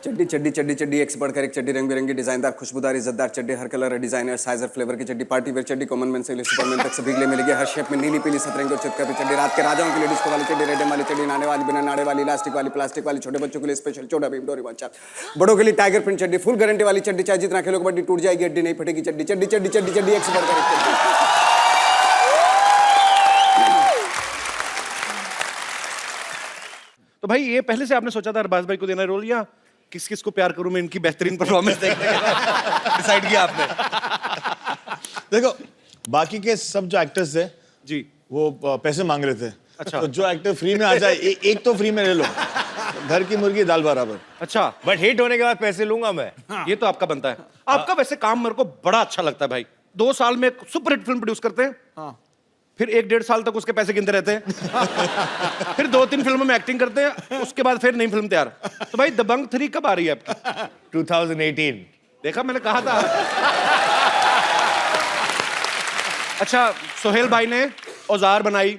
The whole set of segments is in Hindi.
चड्डी चड्डी चड्डी चड्डी, एक से बढ़कर एक चड्डी, रंग बिरंगी डिजाइनदार खुशबूदार इज्जतदार चड्डी, हर कलर डिजाइनर साइज और फ्लेवर की चड्डी, पार्टी वेयर चड्डी, कॉमन मैन से सुपरमैन तक सभी के लिए मिलेगी हर शेप में, नीली पीली सतरंगी और चितकबरी चड्डी, रात के राजाओं के लिए डिस्को वाली चड्डी, रेडम वाली चड्डी, नाने वाली, बिना नाड़े वाली, इलास्टिक वाली, प्लास्टिक वाली, छोटे बच्चों के लिए स्पेशल छोटा भीम डोरी बच्चा, बड़ों के लिए टाइगर प्रिंट चड्डी, फुल गारंटी वाली चड्डी, चाहे जितना खेलो कबड्डी टूट जाएगी हड्डी नहीं फटेगी चड्डी, चड्डी चड्डी चड्डी चड्डी, एक से बढ़कर एक चड्डी। तो भाई ये पहले से आपने सोचा था अरबाज भाई को देना रोल, या किस किस को प्यार करूं मैं इनकी बेहतरीन परफॉर्मेंस देखने के डिसाइड किया आपने? देखो बाकी के सब जो एक्टर्स थे जी वो पैसे मांग रहे थे। अच्छा। तो जो एक्टर फ्री में आ जाए एक तो फ्री में ले लो, घर की मुर्गी दाल बराबर। अच्छा, बट हिट होने के बाद पैसे लूंगा मैं। ये तो आपका बनता है। आपका वैसे काम मेरे को बड़ा अच्छा लगता है भाई। 2 साल में सुपर हिट फिल्म प्रोड्यूस करते हैं, फिर 1-1.5 साल तक उसके पैसे गिनते रहते हैं, फिर 2-3 फिल्मों में एक्टिंग करते हैं, उसके बाद फिर नई फिल्म तैयार। तो भाई दबंग 3 कब आ रही है आपकी? 2018। देखा, मैंने कहा था। अच्छा, सोहेल भाई ने औजार बनाई,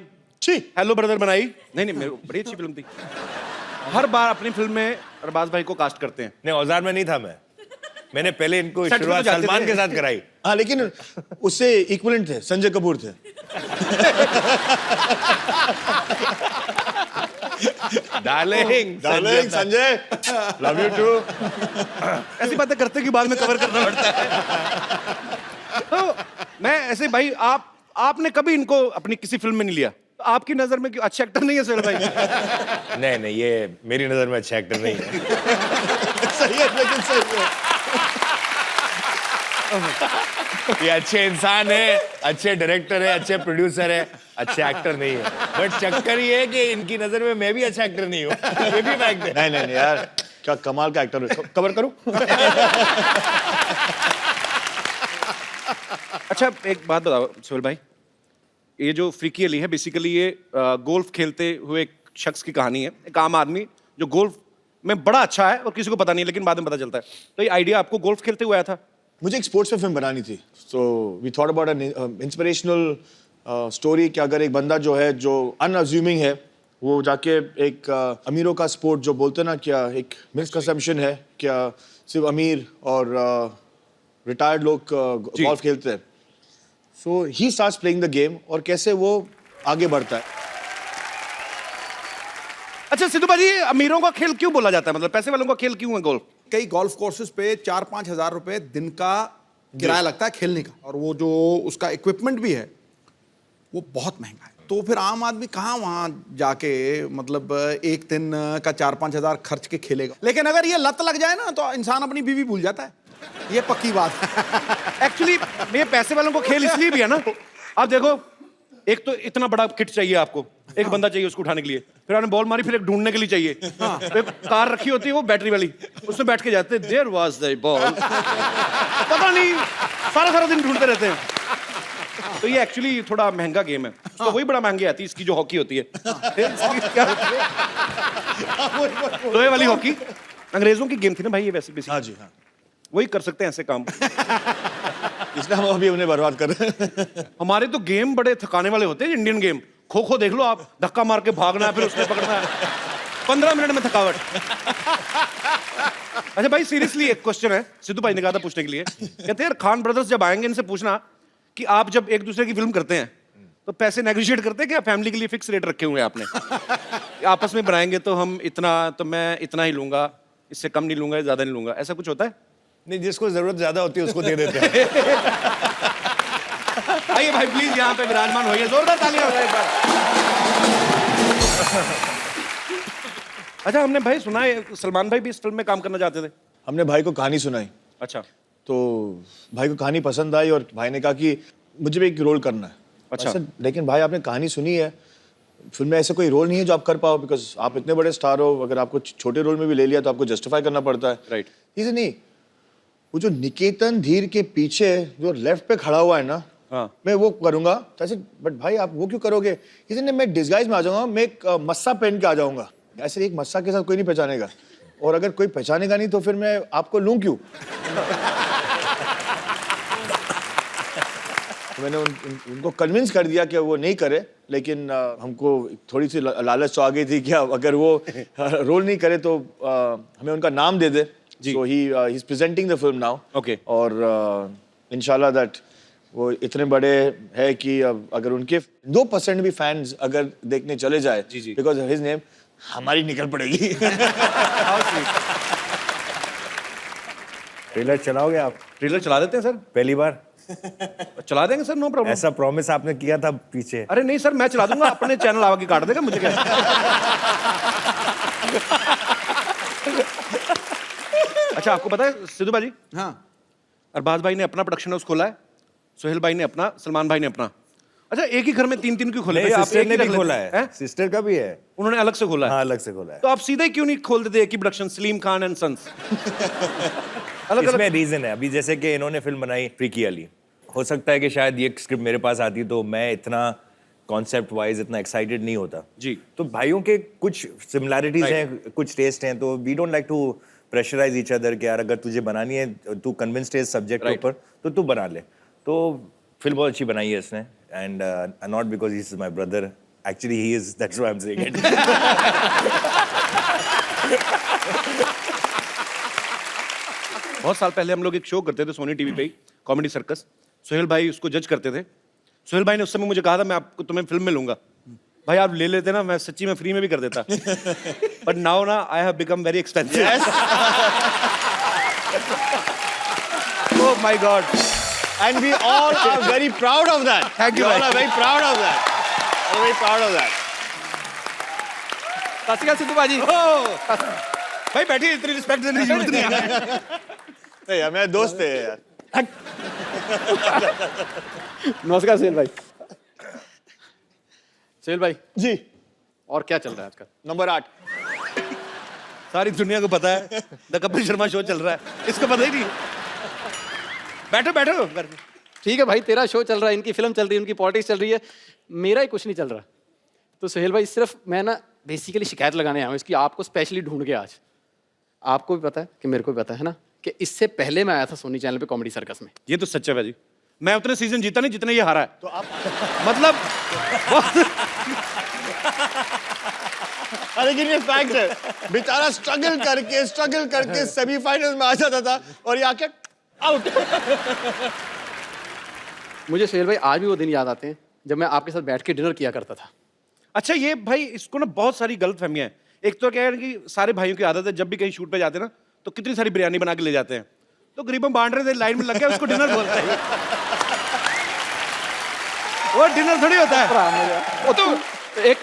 हेलो ब्रदर बनाई, नहीं बड़ी अच्छी फिल्म थी। हर बार अपनी फिल्म में अरबाज भाई को कास्ट करते हैं। नहीं, औजार में नहीं था मैंने पहले इनको सेट पे तो शुरुआत जाते सलमान थे। के साथ कराई। हाँ लेकिन उससे इक्विवेलेंट थे, संजय कपूर थे। Darling darling Sanjay, love you too. ऐसी बातें करते कि बाद में कवर करना पड़ता है। तो मैं ऐसे भाई, आपने कभी इनको अपनी किसी फिल्म में नहीं लिया? तो आपकी नजर में क्यों अच्छे एक्टर नहीं है सोहेल भाई? नहीं, ये मेरी नजर में अच्छा एक्टर नहीं है। सही है, लेकिन सही है। ये अच्छे इंसान है, अच्छे डायरेक्टर है, अच्छे प्रोड्यूसर है, अच्छे एक्टर नहीं है। बट चक्कर ये है कि इनकी नजर में मैं भी अच्छा एक्टर नहीं हूँ। ये भी फैक्ट है। नहीं यार, क्या कमाल का एक्टर है। कवर करूं? अच्छा, एक बात बताओ सोहेल भाई, ये जो फ्रीकी अली है बेसिकली ये गोल्फ खेलते हुए एक शख्स की कहानी है। एक आम आदमी जो गोल्फ में बड़ा अच्छा है और किसी को पता नहीं है, लेकिन बाद में पता चलता है। तो ये आइडिया आपको गोल्फ खेलते हुए आया था? मुझे एक स्पोर्ट्स पे फिल्म बनानी थी, so we thought about an inspirational story कि अगर एक बंदा जो है जो अनअज्यूमिंग है, वो जाके एक अमीरों का स्पोर्ट जो बोलते हैं ना, क्या एक मिसकंसेप्शन है, क्या सिर्फ अमीर और रिटायर्ड लोग गोल्फ खेलते हैं। So he starts playing the game और कैसे वो आगे बढ़ता है। अच्छा सिद्धू भाजी, अमीरों का खेल क्यों बोला जाता है? मतलब पैसे वालों का खेल क्यों है गोल्फ? कई गोल्फ कोर्सेज पे 4-5 हजार रुपए दिन का किराया लगता है खेलने का, और वो जो उसका इक्विपमेंट भी है वो बहुत महंगा है। तो फिर आम आदमी कहाँ वहाँ जाके मतलब एक दिन का 4-5 हजार खर्च के खेलेगा। लेकिन अगर ये लत लग जाए ना तो इंसान अपनी बीवी भूल जाता है, ये पक्की बात है। एक्चुअली ये पैसे वालों को खेल इसलिए भी है ना, आप देखो, एक तो इतना बड़ा किट चाहिए आपको, एक बंदा चाहिए उसको उठाने के लिए, फिर आपने बॉल मारी, फिर एक ढूंढने के लिए चाहिए। तो एक कार रखी होती है वो बैटरी वाली, उसमें बैठ के जाते हैं, देयर वाज द बॉल, पता नहीं सारा दिन ढूंढते रहते हैं। तो ये एक्चुअली थोड़ा महंगा गेम है। तो वही बड़ा महंगी आती है इसकी जो हॉकी होती है। क्या होती है? लोहे वाली हॉकी अंग्रेजों की गेम थी ना भाई ये, वैसे बेसिकली। हाँ जी हाँ, वही कर सकते हैं ऐसे काम। इसलिए हम अभी उन्हें बर्बाद कर रहे हैं। हमारे तो गेम बड़े थकाने वाले होते हैं इंडियन गेम। खो खो देख लो आप, धक्का मार के भागना है, फिर उसने पकड़ना है, 15 मिनट में थकावट। अच्छा भाई सीरियसली एक क्वेश्चन है, सिद्धू भाई ने कहा था पूछने के लिए। कहते हैं यार खान ब्रदर्स जब आएंगे इनसे पूछना कि आप जब एक दूसरे की फिल्म करते हैं तो पैसे नेगोशिएट करते हैं क्या? फैमिली के लिए फिक्स रेट रखे हुए हैं आपने? आपस में बनाएंगे तो हम इतना, तो मैं इतना ही लूंगा, इससे कम नहीं लूंगा, ज्यादा नहीं लूंगा, ऐसा कुछ होता है? नहीं, जिसको जरूरत ज्यादा होती है उसको दे देते हैं। आइए भाई प्लीज यहाँ पे विराजमान होइए, जोरदार तालियां हो जाए एक बार। अच्छा हमने भाई सुना है सलमान भाई भी इस फिल्म में काम करना चाहते थे? हमने भाई को कहानी सुनाई, अच्छा, तो भाई को कहानी पसंद आई और भाई ने कहा कि मुझे भी एक रोल करना है। अच्छा। लेकिन भाई आपने कहानी सुनी है, फिल्म में ऐसा कोई रोल नहीं है जो आप कर पाओ, बिकॉज आप इतने बड़े स्टार हो, अगर आपको छोटे रोल में भी ले लिया तो आपको जस्टिफाई करना पड़ता है। राइट। इसे नहीं, वो जो निकेतन धीर के पीछे जो लेफ्ट पे खड़ा हुआ है ना, हाँ। मैं वो करूंगा। तो ऐसे, बट भाई आप वो क्यों करोगे? इसे नहीं, मैं डिस्गाइज में आ जाऊंगा, मैं एक मस्सा पहन के आ जाऊंगा। ऐसे एक मस्सा के साथ कोई नहीं पहचानेगा, और अगर कोई पहचानेगा नहीं तो फिर मैं आपको लूं क्यों? तो मैंने उनको कन्विंस कर दिया कि वो नहीं करे, लेकिन हमको थोड़ी सी लालच तो आ गई थी कि अगर वो रोल नहीं करे तो हमें उनका नाम दे दे. So he's presenting the film now. Okay. और इंशाल्लाह दैट वो इतने बड़े है कि अगर उनके 2% भी फैंस अगर देखने चले जाए बिकॉज हिज नेम, हमारी निकल पड़ेगी. ट्रेलर चलाओगे आप? ट्रेलर चला देते हैं सर, पहली बार चला देंगे सर, नो प्रॉब्लम. ऐसा प्रॉमिस आपने किया था पीछे. अरे नहीं सर, मैं चला दूंगा, अपने चैनल आगे काट देगा, मुझे क्या. अच्छा, आपको पता है सिद्धू भाजी, हाँ, अरबाज भाई ने अपना प्रोडक्शन हाउस खोला है, सोहेल भाई ने अपना, सलमान भाई ने अपना. अच्छा, एक ही घर में 3-3 क्यों खोले? आप सिस्टर एक ने ही भी रख लेते खोला हैं? है, सिस्टर का भी है. उन्होंने अलग से खोला है. हाँ, अलग से खोला है. तो आप सीधे क्यों नहीं खोल देते एक ही production, Salim Khan and sons? अलग इसमें अलग. रीजन है. अभी जैसे कि इन्होंने फिल्म बनाई फ्रीकी अली, हो सकता है कि शायद ये स्क्रिप्ट मेरे पास आती तो मैं इतना कॉन्सेप्ट वाइज इतना एक्साइटेड नहीं होता जी. तो भाइयों के कुछ सिमिलैरिटीज हैं, कुछ टेस्ट हैं, तो we don't like to pressurise each other कि यार अगर तुझे बनानी है, तू कन्विंस्ड है इस सब्जेक्ट के ऊपर, तो तू बना ले. तो फिल्म बहुत अच्छी बनाई है इसने, and not because he is my brother, actually he is, that's why I am saying it. बहुत साल पहले हम लोग एक शो करते थे सोनी टीवी पे ही, कॉमेडी सर्कस. सोहेल भाई उसको जज करते थे. सोहेल भाई ने उस समय मुझे कहा था मैं आपको तुम्हें फिल्म में लूंगा. भाई आप ले लेते ना, मैं सच्ची में फ्री में भी कर देता. बट नाउ ना I have become very expensive. Oh my God. And we all are very proud of that. Thank you, We all bhai. are very proud of that. We're very proud of that. सत श्री अकाल सिद्धू भाजी. भाई बैठिए, इतनी रिस्पेक्ट देने की जरूरत नहीं है. नहीं यार, मेरे दोस्त है यार. नमस्कार सोहेल भाई. सोहेल भाई, जी. और क्या चल रहा है आजकल? नंबर 8. सारी दुनिया को पता है द कपिल शर्मा शो चल रहा है, इसको पता ही नहीं. बैठो बैठो. ठीक है भाई, तेरा शो चल रहा है, इनकी फिल्म चल रही है, उनकी पॉलिटिक्स चल रही है, मेरा ही कुछ नहीं चल रहा. तो सोहेल भाई, सिर्फ मैं ना बेसिकली शिकायत लगाने आया हूँ इसकी, आपको स्पेशली ढूंढ के आज. आपको भी पता है कि मेरे को भी पता है ना कि इससे पहले मैं आया था सोनी चैनल पे कॉमेडी सर्कस में. ये तो सच है भाजी, मैं उतने सीजन जीता नहीं जितने ये हारा है. तो आप मतलब लेकिन ये फैक्ट है, बेचारा स्ट्रगल करके सेमीफाइनल में आ जाता था और ये आके आउट. मुझे सोहेल भाई आज भी वो दिन याद आते हैं जब मैं आपके साथ बैठ के डिनर किया करता था. अच्छा, ये भाई इसको ना बहुत सारी गलत फहमियां हैं. एक तो क्या है कि सारे भाइयों की आदत है, जब भी कहीं शूट पे जाते हैं ना तो कितनी सारी बिरयानी बना के ले जाते हैं. तो गरीबों बांट रहे थे, लाइन में लग गया, उसको डिनर बोलता है. वो डिनर थोड़ी होता है. वो तो एक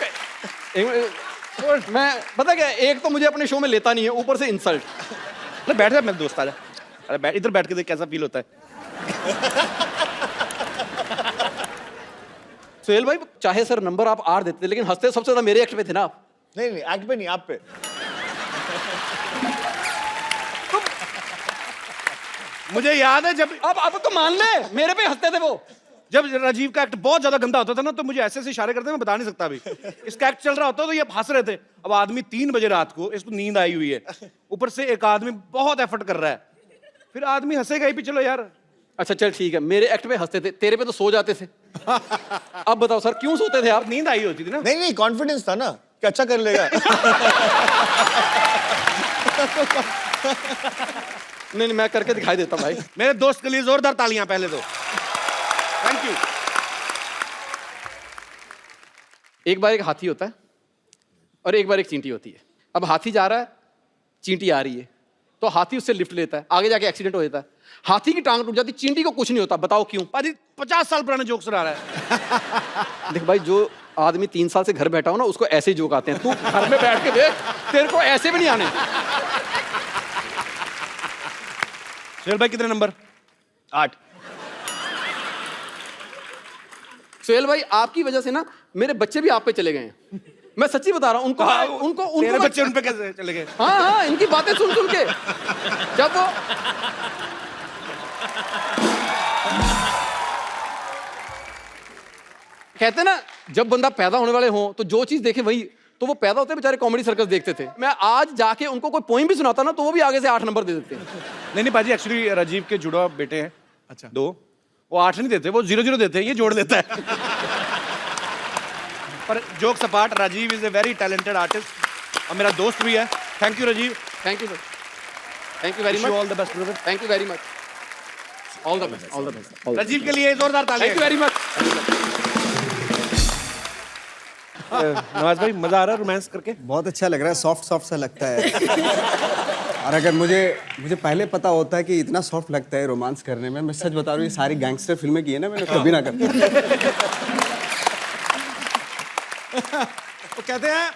मैं पता क्या, एक तो मुझे अपने शो में लेता नहीं है, ऊपर से इंसल्ट. अरे बैठ जा, मेरे दोस्त आ जा. अरे बैठ, इधर बैठ के देख कैसा फील होता है. सोहेल भाई, चाहे सर नंबर आप 8 देते थे, लेकिन हंसते सबसे ज्यादा मेरे एक्ट पे थे ना आप. नहीं एक्ट पे नहीं, आप पे. मुझे याद है जब अब तो मान ले, मेरे पे हंसते थे वो. जब राजीव का एक्ट बहुत ज्यादा गंदा होता था ना, तो मुझे ऐसे ऐसे इशारे करते, मैं बता नहीं सकता अभी. इसका एक्ट चल रहा होता तो ये हंस रहे थे. अब आदमी 3 बजे रात को, इसको नींद आई हुई है, ऊपर से एक आदमी बहुत एफर्ट कर रहा है, फिर आदमी हंसेगा ही भी. चलो यार. अच्छा चल ठीक है, मेरे एक्ट पे हंसते थे, तेरे पे तो सो जाते थे. अब बताओ सर, क्यों सोते थे आप? नींद आई होती थी ना. नहीं कॉन्फिडेंस था ना कि अच्छा कर लेगा. नहीं, मैं करके दिखाई देता भाई. मेरे दोस्त के लिए जोरदार तालियां पहले तो. Thank you. एक बार एक हाथी होता है और एक बार एक चींटी होती है. अब हाथी जा रहा है, चींटी आ रही है, तो हाथी उससे लिफ्ट लेता है, आगे जाके एक्सीडेंट हो जाता है, हाथी की टांग टूट जाती, चींटी को कुछ नहीं होता. बताओ क्यों? 50 साल पुराने जोक सुना रहा है. देख भाई, जो आदमी 3 साल से घर बैठा हो ना, उसको ऐसे ही जोक आते हैं. तू घर में बैठ के देख, तेरे को ऐसे भी नहीं आने. सोहेल भाई कितने नंबर? 8. सोहेल भाई, आपकी वजह से ना मेरे बच्चे भी आप पे चले गए हैं. मैं सच्ची बता रहा हूँ. उनको तेरे बच्चे उन पे कैसे चले गए? हाँ, इनकी बातें सुन सुन के. जब वो कहते ना, जब बंदा पैदा होने वाले हो तो जो चीज देखे वही, तो वो पैदा होते बेचारे कॉमेडी सर्कस देखते थे. मैं आज जाके उनको कोई पोइम भी सुनाता ना, तो वो भी आगे से 8 नंबर दे देते हैं. नहीं बाजी, एक्चुअली राजीव के जुड़वा बेटे हैं. अच्छा. 2. वो 8 नहीं देते, वो 0-0 देते हैं, ये जोड़ देता है. पर jokes apart, Rajiv is a very talented artist और मेरा दोस्त भी है. Thank you Rajiv. Thank you sir. Thank you very much. All the best brother. Thank you very much. All the best. All the best. Rajiv के लिए जोरदार तालियां. Thank you very much. Nawaz भाई मजा आ रहा है रोमांस करके? बहुत अच्छा लग रहा है, सॉफ्ट सॉफ्ट सा लगता है. और अगर मुझे पहले पता होता है कि इतना सॉफ्ट लगता है रोमांस करने में, मैं सच बता रहा हूँ, ये सारी गैंगस्टर फिल्में की है ना मैंने, कभी ना करता. तो कहते हैं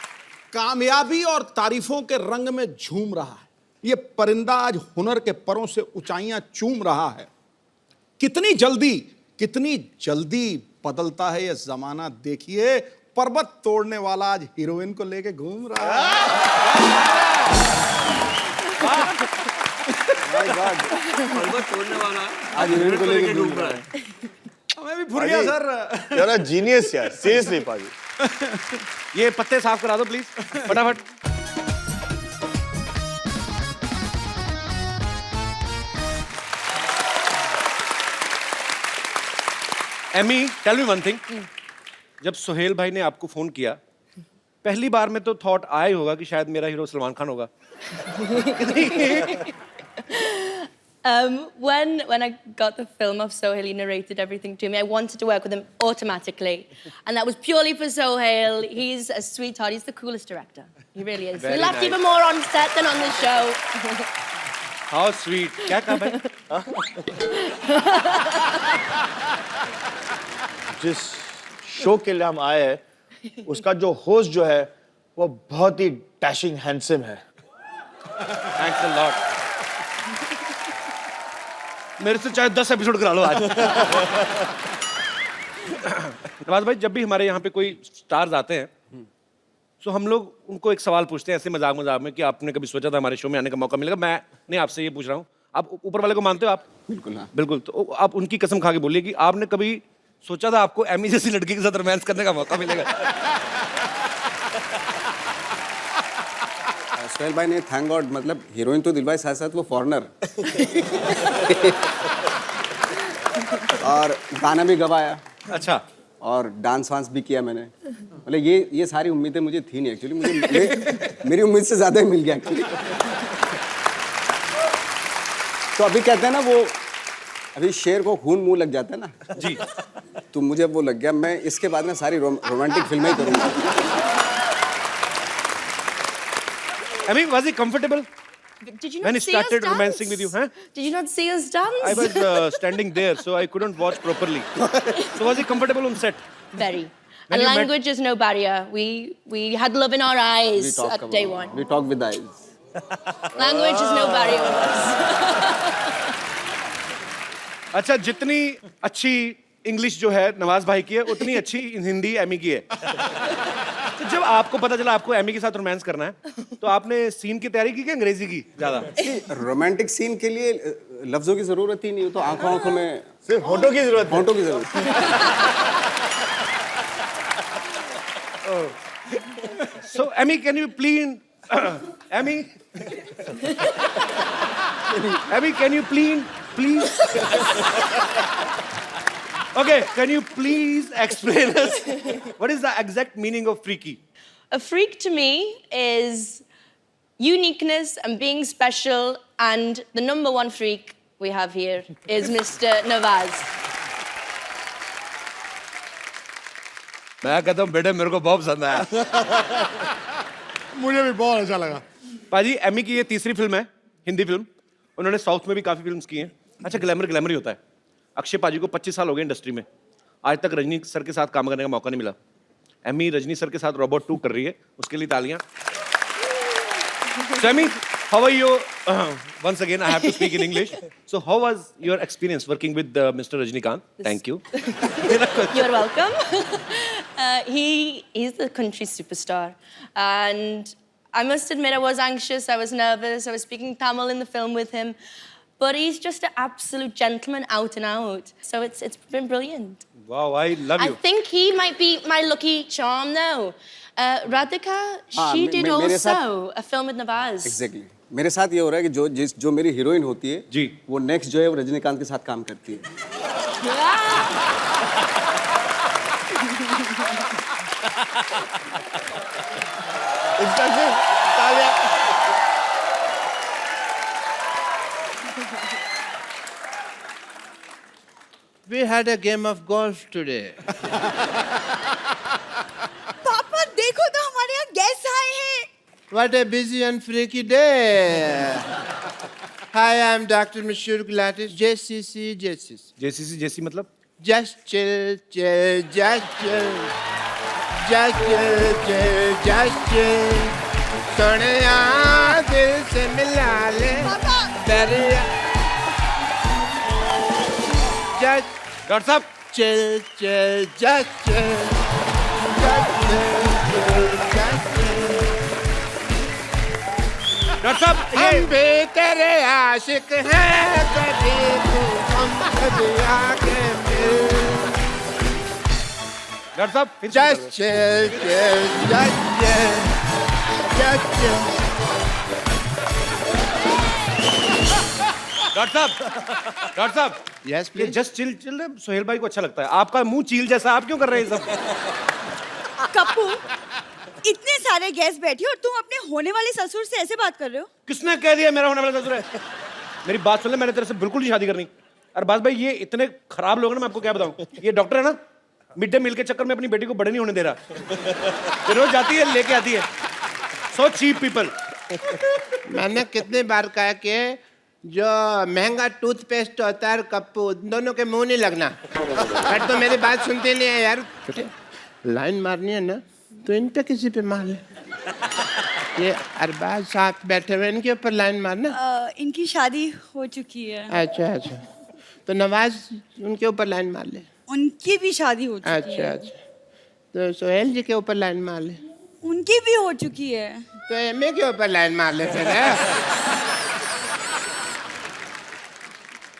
कामयाबी और तारीफों के रंग में झूम रहा है ये परिंदा, आज हुनर के परों से ऊंचाइयां चूम रहा है. कितनी जल्दी बदलता है ये जमाना, देखिए पर्वत तोड़ने वाला आज हीरोइन को लेके घूम रहा है. पर्वत तोड़ने वाला आज हीरोइन को लेके घूम रहा है. मैं भी भूल गया सर. You're a genius यार, seriously पाजी. ये पत्ते साफ करा दो प्लीज फटाफट. Amy, tell me one thing. जब सोहेल भाई ने आपको फोन किया, पहली बार में तो थॉट आया ही होगा कि शायद मेरा हीरो सलमान खान होगा. When I got the film of Sohail, he narrated everything to me. I wanted to work with him automatically, and that was purely for Sohail. He's a sweetheart. He's the coolest director. He really is. Very We laughed nice. even more on set than on the show. How sweet. क्या कहा भाई? जिस शो के लिए हम आए हैं उसका जो होस्ट जो है वो बहुत ही डैशिंग हैंडसम है. Thanks a lot. मेरे से चाहे 10 एपिसोड करा लो आज. नवाज भाई, जब भी हमारे यहाँ पे कोई स्टार्स आते हैं तो हम लोग उनको एक सवाल पूछते हैं ऐसे मजाक में कि आपने कभी सोचा था हमारे शो में आने का मौका मिलेगा. मैं नहीं आपसे ये पूछ रहा हूँ, आप ऊपर वाले को मानते हो? आप बिल्कुल. हाँ, बिल्कुल. तो आप उनकी कसम खा के बोलिए कि आपने कभी सोचा था आपको एमी जैसी लड़की के साथ रोमांस करने का मौका मिलेगा? सोहेल भाई ने थैंक गॉड, मतलब हीरोइन तो दिलवाई, साथ साथ वो फॉरेनर. और गाना भी गवाया. अच्छा. और डांस वांस भी किया मैंने. मतलब ये सारी उम्मीदें मुझे थी नहीं एक्चुअली. मेरी उम्मीद से ज्यादा ही मिल गया एक्चुअली. तो अभी कहते हैं ना वो, अभी शेर को खून मुंह लग जाता है ना जी. तो मुझे वो लग गया. मैं इसके बाद में सारी रोमांटिक फिल्में ही करूंगा. Amy, was he comfortable Did you not when he see us started dance? romancing with you? Huh? Did you not see us dance? I was standing there, so I couldn't watch properly. So was he comfortable on set? Very. When And you met- language is no barrier. We had love in our eyes at day one. We talk with eyes. Language is no barrier with us. अच्छा, जितनी अच्छी इंग्लिश जो है नवाज भाई की है, उतनी अच्छी हिंदी एमी की है. तो जब आपको पता चला आपको एमी के साथ रोमांस करना है, तो आपने सीन की तैयारी की क्या अंग्रेजी की ज्यादा? रोमांटिक सीन के लिए लफ्जों की जरूरत ही नहीं हो, तो आंखों में सिर्फ होठों की जरूरत है. होंठों की जरूरत है. So Emmy, can you please, Emmy, Emmy, can you please? Okay, can you please explain us what is the exact meaning of freaky? A freak to me is uniqueness and being special, and the number one freak we have here is Mr. Nawaz. मैं कहता हूँ बेटे मेरे को बहुत पसंद आया. मुझे भी बहुत अच्छा लगा. पाजी, एमी की ये तीसरी फिल्म है, हिंदी फिल्म. उन्होंने साउथ में भी काफी फिल्म्स की हैं. अच्छा, ग्लैमर ही होता है. अक्षय पाजी को 25 साल हो गए इंडस्ट्री में, आज तक रजनी सर के साथ काम करने का मौका नहीं मिला. एमी रजनी सर के साथ रोबोट 2 कर रही है, उसके लिए तालियां. So, Emmy, how are you? Once again, I have to speak in English. So, how was your experience working with Mr. Rajnikant? Thank you. You're welcome. He's the country superstar, and I must admit I was anxious, I was nervous, I was speaking Tamil in the film with him, but he's just an absolute gentleman out and out. So it's been brilliant. Wow, I love I you. think he might be my lucky charm though. Radhika, she did मेरे also साथ- a film with Nawaz. Exactly. मेरे साथ ये हो रहा है कि जो मेरी हीरोइन होती है जी, वो नेक्स्ट जो है वो रजनीकांत के साथ काम करती है. Instruction, तालियां. We had a game of golf today. पापा देखो तो हमारे यहाँ गेस्ट आए हैं. What a busy and freaky day. Hi, I'm Dr. Mashur Gulatis, JCC. जेसी मतलब Just chill, chill, just chill. Just chill, chill, just chill. Sonia दिल से मिला ले. दरिया. Just डॉक्टर साहब chill, chill, just chill. Just chill, chill, just chill. Doctor साहब हम भी तेरे आशिक हैं कभी तू हम कभी आके मिल. डॉक्टर साहब फिर शुरू Just chill, chill, just chill, just chill. Doctor साहब Yes, ये please. Just chill chill Sohail भाई को अच्छा लगता है, आपका मुंह चील जैसा, आप क्यों कर रहे हैं ये सब? कप्पू, इतने सारे गेस्ट बैठे हो और तुम अपने होने वाले ससुर से ऐसे बात कर रहे हो? किसने कह दिया मेरा होने वाला ससुर है? मेरी बात सुन ले, मैंने तेरे से बिल्कुल नहीं शादी करनी. अरबाज भाई ये इतने खराब लोग हैं ना, मैं आपको क्या बताऊं. ये डॉक्टर है ना, मिड डे मील के चक्कर में अपनी बेटी को बड़े नहीं होने दे रहा. ये रोज जाती है लेके आती है. So cheap people. मैंने कितने बार कहा कि जो महंगा टूथपेस्ट होता है कप्पू दोनों के मुंह नहीं लगना. बट तो मेरी बात सुनते नहीं है यार. लाइन मारनी है ना तो इन पे किसी पे मार ले. ये अरबाज साहब बैठे हुए इनके ऊपर लाइन मारना. इनकी शादी हो चुकी है. अच्छा अच्छा तो नवाज उनके ऊपर लाइन मार ले. उनकी भी शादी हो चुकी अच्छा है. अच्छा तो सोहेल जी के ऊपर लाइन मार ले. उनकी भी हो चुकी है. तो एमए के ऊपर लाइन मार ले फिर.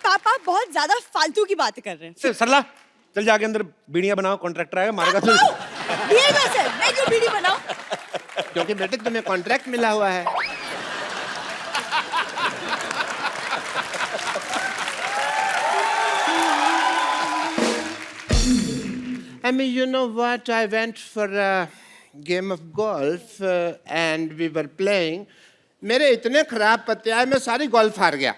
पापा बहुत ज्यादा फालतू की बातें कर रहे हैं. सरला चल जाके अंदर बीड़ियां बनाओ, कॉन्ट्रैक्टर आएगा मारेगा तो. बीड़ी कैसे? मैं क्यों बीड़ी बनाऊं? क्योंकि बेटे तुम्हें कॉन्ट्रैक्ट मिला हुआ है. I mean, you know what? I went for a game of golf and we were playing. मेरे इतने खराब पत्ते आए मैं सारी गोल्फ हार गया.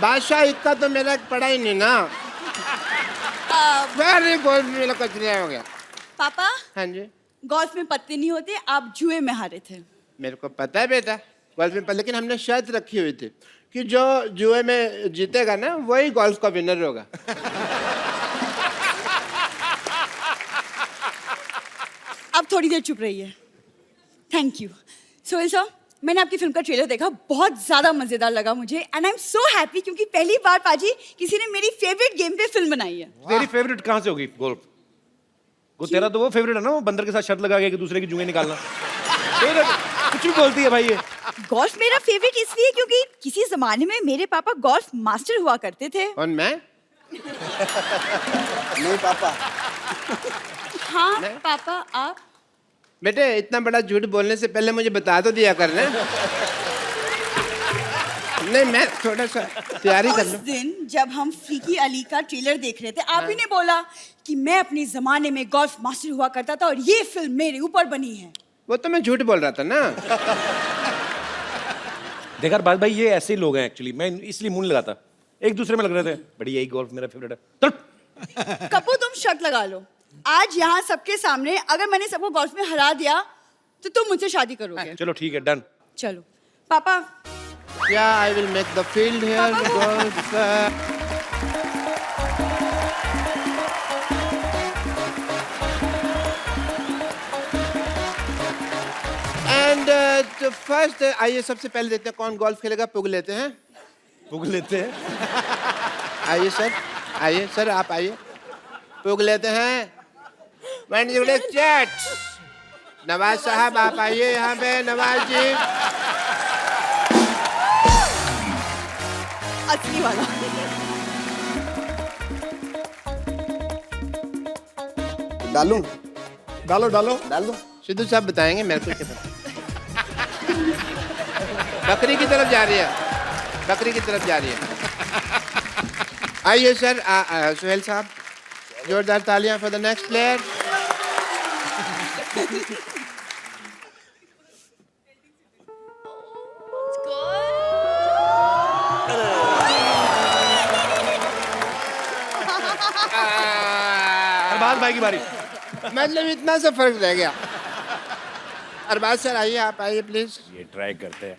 बादशाह इक्का तो मेरा पड़ा ही नहीं ना. सारी गोल्फ मेरा कचरा हो गया. पापा हाँ जी. गोल्फ में पत्ते नहीं होते, आप जुए में हारे थे. मेरे को पता है बेटा गोल्फ में लेकिन हमने शर्त रखी हुई थी कि जो जुए में जीतेगा ना वही गोल्फ का विनर होगा. अब थोड़ी देर चुप रहिए. Thank you. सोहेल साहब, मैंने आपकी फिल्म का ट्रेलर देखा, बहुत ज्यादा मजेदार लगा मुझे and I am so happy क्योंकि पहली बार पाजी किसी ने मेरी फेवरेट गेम पे फिल्म बनाई है. तेरी फेवरेट कहाँ से होगी गोल्फ? वो तेरा तो वो फेवरेट है ना, वो बंदर के साथ शर्त लगा के एक दूसरे की जुएं निकालना. कुछ भी बोलती है भाई ये. गोल्फ मेरा फेवरेट इसलिए क्योंकि किसी जमाने में मेरे पापा गोल्फ मास्टर हुआ करते थे. और मैं नहीं पापा. हाँ पापा आप. बेटे इतना बड़ा झूठ बोलने से पहले मुझे बता तो दिया करना. नहीं मैं थोड़ा सा तैयारी कर उस लूं. दिन जब हम फ्रीकी अली का ट्रेलर देख रहे थे, आप ही ने बोला कि मैं अपने जमाने में गोल्फ मास्टर हुआ करता था और ये फिल्म मेरे ऊपर बनी है. वो तो मैं झूठ बोल रहा था ना. देखा बात भाई, ये ऐसे ही लोग हैं एक्चुअली. मैं इसलिए मुंह नहीं लगाता. एक दूसरे में लग रहे थे बड़ी यही गोल्फ मेरा फेवरेट है. चल कपूर तुम शर्त लगा लो. आज यहाँ सबके सामने अगर मैंने सबको गोल्फ में हरा दिया तो तुम मुझसे शादी करोगे. चलो ठीक है, डन. चलो पापा. Yeah, I will make the field here. Golf. And तो first आइए सबसे पहले देखते हैं कौन गोल्फ खेलेगा. पुग लेते हैं. पुग लेते हैं. आइए सर आप आइए. पुग लेते हैं. चैट. नवाज साहब आप आइए यहाँ पे. नवाज जी असली वाला. डालूं? डालो डालो. डाल दो. सिद्धू साहब बताएंगे मेरे को क्या पता. बकरी की तरफ जा रही है. बकरी की तरफ जा रही है. आइए सर. सोहेल साहब जोरदार तालियां for the next player. Arbaaz भाई की बारी। मतलब इतना सा फर्क रह गया। अरबाज सर आइए, आप आइए प्लीज। ये ट्राई करते हैं।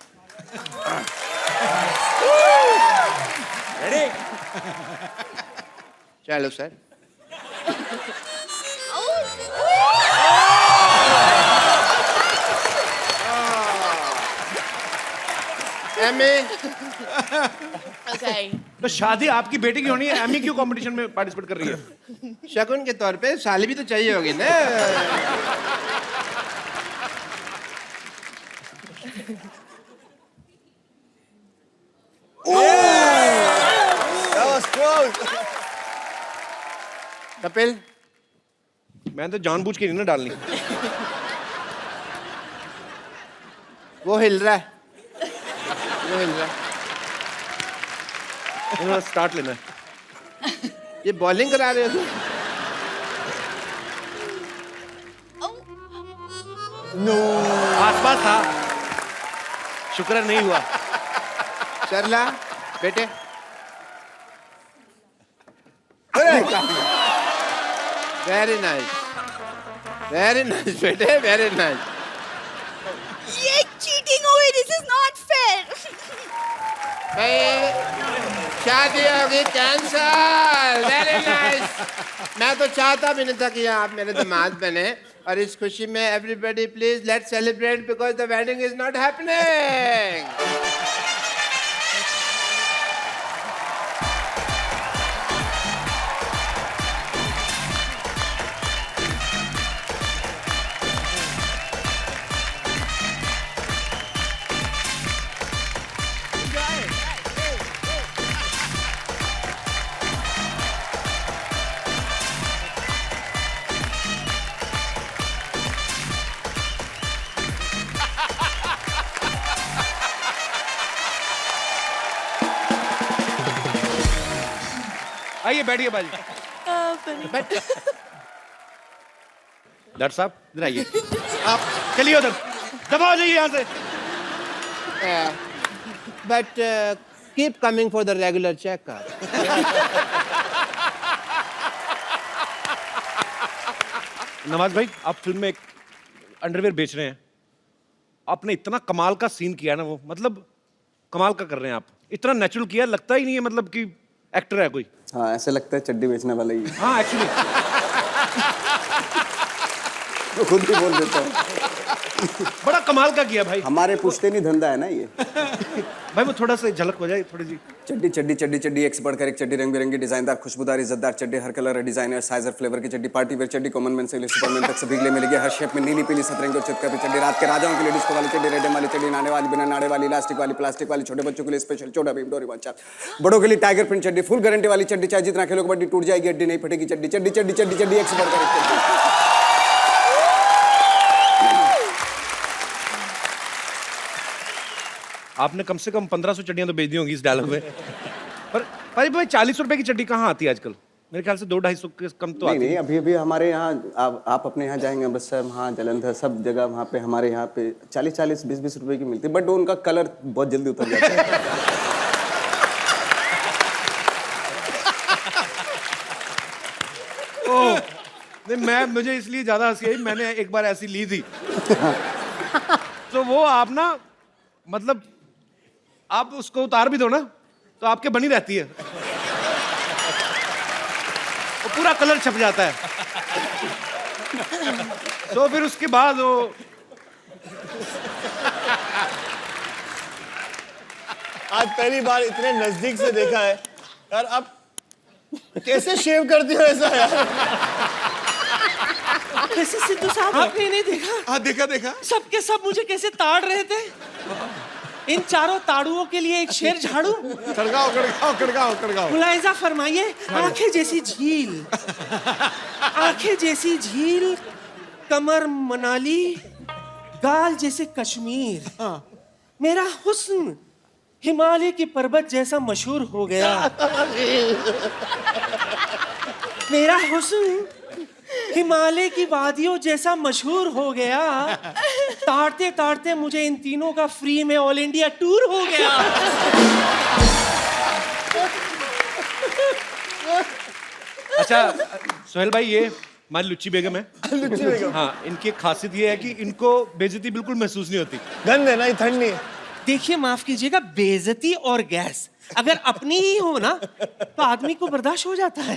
चलो सर। Amy, Okay. तो शादी आपकी बेटी की होनी है, एमी क्यों कंपटीशन में पार्टिसिपेट कर रही है? शगुन के तौर पे साली भी तो चाहिए होगी ना। That was close. कपिल, मैं तो जानबूझ के नहीं ना डालनी। वो हिल रहा है, वो हिल रहा है। स्टार्ट लेना है। ये बॉलिंग करा रहे हो? आसपास था, शुक्र है नहीं हुआ। सरला बेटे, वेरी नाइस, वेरी नाइस बेटे, वेरी नाइस। ये चीटिंग हुई, दिस इज नॉट फेयर। शादी होगी कैंसल। Very nice. मैं तो चाहता भी नहीं था कि आप मेरे दामाद बने, और इस खुशी में everybody please let's celebrate because the wedding is not happening. आइए बैठिए बाजी। डॉक्टर साहब इधर आइए। आप चलिए उधर, दबाओ जाइए यहाँ से। But keep coming for the regular checkup. Nawaz भाई, आप फिल्म में एक अंडरवेयर बेच रहे हैं। आपने इतना कमाल का सीन किया ना, वो मतलब कमाल का कर रहे हैं आप। इतना नेचुरल किया, लगता ही नहीं है मतलब कि एक्टर है कोई। हाँ, ऐसे लगता है चड्डी बेचने वाला ही है। हाँ एक्चुअली तो खुद भी बोल देता हूँ। बड़ा कमाल का किया भाई। हमारे पूछते नहीं धंधा है ना ये। भाई वो थोड़ा सा झलक हो जाए थोड़ी सी। चड्डी चड्डी चड्डी चड्डी, एक से बढ़कर एक चड्डी, रंग बिरंगी, डिजाइनदार, खुशबूदार, इज्जतदार चड्डी, हर कलर, डिजाइनर, साइज और फ्लेवर की चड्डी, पार्टी वेयर चड्डी, कॉमन मैन से सुपरमैन तक सभी के लिए मिलेगी। हर शेप में नीली पीली सतरंगी और चितकबरी चड्डी, रात के राजाओं के लिए डिस्को वाली चड्डी, रेडम वाली चड्डी, नाने वाली, बिना नाड़े वाली, इलास्टिक वाली, प्लास्टिक वाली, छोटे बच्चों के लिए स्पेशल छोटा भीम डोरेमोन चाप, बड़ों के लिए टाइगर प्रिंट चड्डी, फुल गारंटी वाली चड्डी, चाहे जितना खेलो कबड्डी टूट जाएगी हड्डी नहीं फटेगी चड्डी, चड्डी चड्डी चड्डी चड्डी, एक से बढ़कर एक चड्डी। आपने कम से कम 1500 चड्डियां तो बेच दी होंगी इस डायलॉग में। पर भाई 40 रुपए की चड्डी कहाँ आती है आजकल? मेरे ख्याल से 200-250 के कम तो आती नहीं, अभी हमारे यहाँ आप अपने यहाँ जाएंगे अमृतसर, वहाँ जलंधर, सब जगह वहाँ पे हमारे यहाँ पे 40-40, 20-20 रुपए की मिलती है, बट उनका कलर बहुत जल्दी उतर जाता है। ओह, नहीं मुझे इसलिए ज्यादा हंसी आई, मैंने एक बार ऐसी ली थी। तो वो आप ना मतलब आप उसको उतार भी दो ना तो आपके बनी रहती है, वो पूरा कलर छप जाता है। तो फिर उसके बाद वो आज पहली बार इतने नजदीक से देखा है यार। आप कैसे शेव करते हो ऐसा यार? वैसे सिद्धू साहब आपने नहीं देखा? हाँ देखा देखा। सबके सब मुझे कैसे ताड़ रहे थे। इन चारों ताड़ुओं के लिए एक शेर झाड़ू। खड़गाओ खड़गाओ खड़गाओ खड़गाओ। मुलायजा फरमाइए। आंखें जैसी झील, आंखें जैसी झील, कमर मनाली, गाल जैसे कश्मीर। मेरा हुस्न हिमालय की पर्वत जैसा मशहूर हो गया। मेरा हुस्न हिमालय की वादियों जैसा मशहूर हो गया। ताड़ते ताड़ते मुझे इन तीनों का फ्री में ऑल इंडिया टूर हो गया। अच्छा सोहेल भाई, ये हमारी लुच्ची बेगम है। लुच्ची बेगम, हाँ, इनकी एक खासियत ये है कि इनको बेइज्जती बिल्कुल महसूस नहीं होती। गंद है ना, ये ठंड नहीं है। देखिए माफ कीजिएगा, बेइज्जती और गैस अगर अपनी ही हो ना तो आदमी को बर्दाश्त हो जाता है।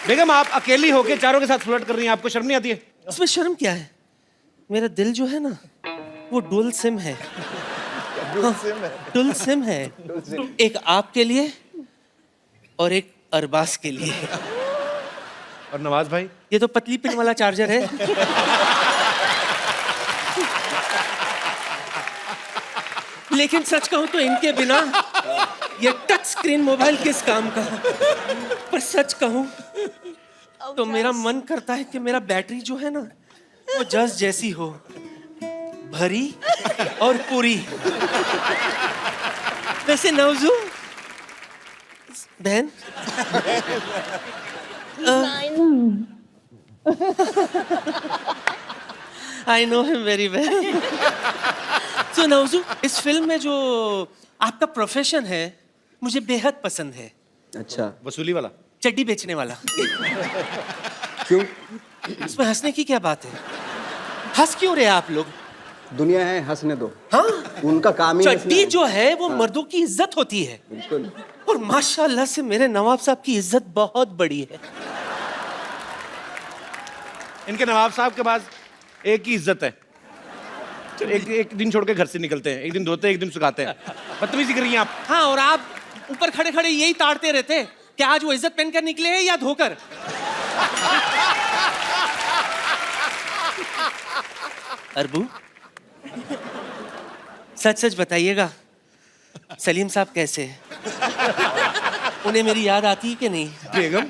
बेगम, आप अकेली होके चारों के साथ फ्लर्ट कर रही हैं, आपको शर्म नहीं आती है? इसमें शर्म क्या है? मेरा दिल जो है ना वो डुअल सिम है। डुअल सिम है, एक आपके लिए और एक अरबाज के लिए। और नवाज भाई? ये तो पतली पिन वाला चार्जर है। लेकिन सच कहूं तो इनके बिना ये टच स्क्रीन मोबाइल किस काम का। पर सच कहूं तो मेरा मन करता है कि मेरा बैटरी जो है ना वो जस जैसी हो, भरी और पूरी। वैसे नवजू बहन, I know him very well. So Navju, इस फिल्म में जो आपका प्रोफेशन है मुझे बेहद पसंद है। अच्छा, वसूली वाला? चड्डी बेचने वाला। क्यों? इसमें हंसने की क्या बात है? हंस क्यों रहे आप लोग? दुनिया है, हंसने दो। हाँ, उनका काम ही चड्डी जो है वो मर्दों की इज्जत होती है। बिल्कुल। और माशाल्लाह से मेरे नवाब साहब की इज्जत बहुत बड़ी है। इनके नवाब साहब के पास एक ही इज्जत है, एक दिन छोड़ के घर से निकलते हैं, एक दिन धोते हैं, एक दिन सुखाते हैं। बदतमीजी कर रही हैं आप। हाँ, और आप ऊपर खड़े खड़े यही ताड़ते रहते हैं कि आज वो इज्जत पहनकर निकले हैं या धोकर। अरबू, सच सच बताइएगा, सलीम साहब कैसे हैं? उन्हें मेरी याद आती है कि नहीं? बेगम,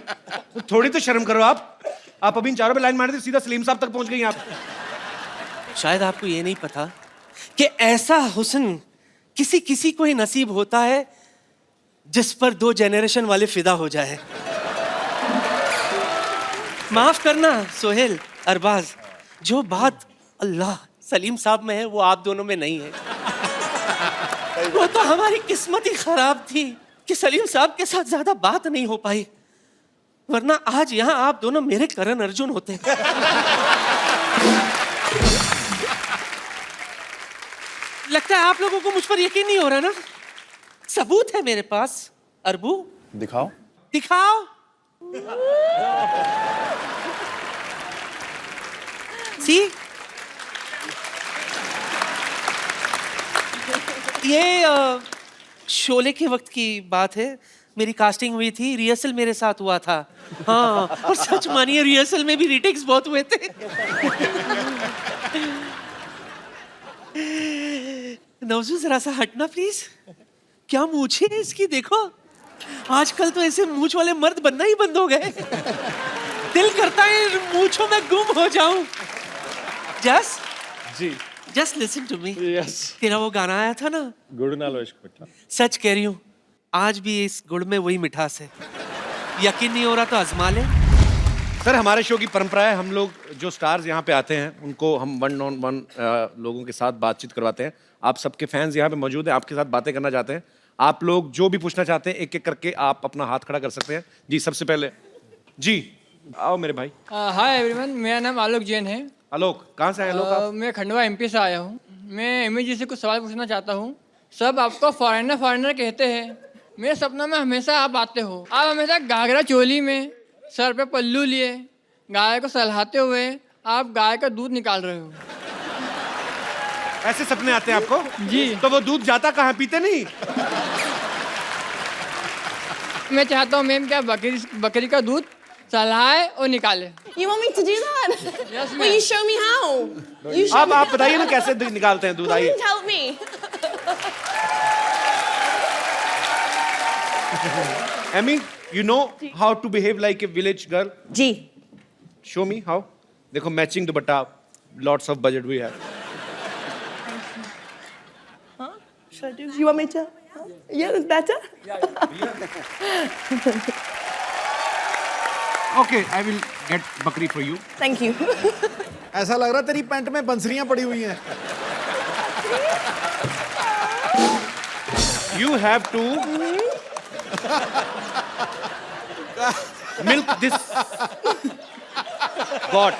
थोड़ी तो शर्म करो आप अभी इन चारों पे लाइन मार दी, सीधा सलीम साहब तक पहुंच गई आप। शायद आपको ये नहीं पता कि ऐसा हुस्न किसी किसी को ही नसीब होता है जिस पर 2 जनरेशन वाले फिदा हो जाए। माफ करना सोहेल, अरबाज, जो बात अल्लाह सलीम साहब में है वो आप दोनों में नहीं है। वो तो हमारी किस्मत ही खराब थी कि सलीम साहब के साथ ज्यादा बात नहीं हो पाई, वरना आज यहाँ आप दोनों मेरे करण अर्जुन होते। लगता है आप लोगों को मुझ पर यकीन नहीं हो रहा ना? सबूत है मेरे पास। अरबू, दिखाओ। दिखाओ। सी, ये शोले के वक्त की बात है। मेरी कास्टिंग हुई थी, रिहर्सल मेरे साथ हुआ था। हाँ, और सच मानिए रिहर्सल में भी रीटेक्स बहुत हुए थे। नवजू जरा सा हटना प्लीज। क्या मूछे है इसकी, देखो। आजकल तो ऐसे मूछ वाले मर्द बनना ही बंद हो गए। दिल करता है मूछों में गुम हो जाऊं। Jas ji, just listen to me. Yes. तेरा वो गाना आया था ना, गुड़ नालो इश्क मिठा। सच कह रही हूँ, आज भी इस गुड़ में वही मिठास है। यकीन नहीं हो रहा तो आजमा ले। सर, हमारे शो की परंपरा है, हम लोग जो स्टार्स यहाँ पे आते हैं उनको हम 1-on-1 लोगों के साथ बातचीत करवाते हैं। आप सबके फैंस यहाँ पे मौजूद हैं, आपके साथ बातें करना चाहते हैं। आप लोग जो भी पूछना चाहते हैं एक एक करके आप अपना हाथ खड़ा कर सकते हैं। जी, सबसे पहले जी आओ मेरे भाई। हाय एवरीवन, मेरा नाम आलोक जैन है। आलोक, कहाँ से आए आलोक आप? मैं खंडवा एमपी से आया हूँ। मैं एमी जी से कुछ सवाल पूछना चाहता हूँ। सब आपको फॉरेनर फॉरेनर कहते हैं। मेरे सपनों में हमेशा आप आते हो। आप हमेशा घाघरा चोली में, सर पे पल्लू लिए, गाय को सहलाते हुए आप गाय का दूध निकाल रहे हो। ऐसे सपने आते हैं आपको? जी। तो वो दूध जाता कहाँ, पीते नहीं? मैं चाहता हूँ मैम, क्या बकरी का दूध सहलाए और निकाले। You want me to do that? Yes, Will you show me how? You show me आप बताइए ना कैसे निकालते हैं दूध, आइए। Please help me. Amy, you know how to behave like a village girl? जी। Show me how. देखो, matching dupatta, lots of budget we have. Should I do? You want me to? Yeah, that's better. Okay, I will get बकरी for you. Thank you. ऐसा लग रहा है तेरी पैंट में बंसरियां पड़ी हुई हैं। You have to milk this goat.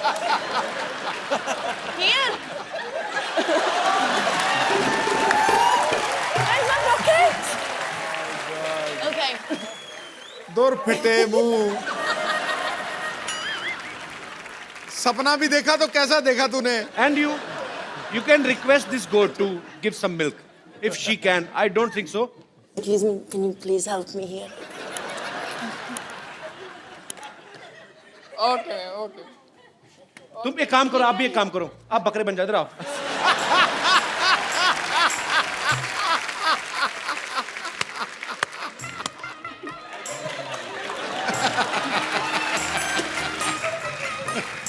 Here. Where's my bucket? Okay. दूर फिटे मुंह। सपना भी देखा तो कैसा देखा तूने? And you can request this goat to give some milk. If she can, I don't think so. Excuse me, can you please help me here? Okay okay तुम एक काम करो, आप भी एक काम करो, आप बकरे बन जाते रहो।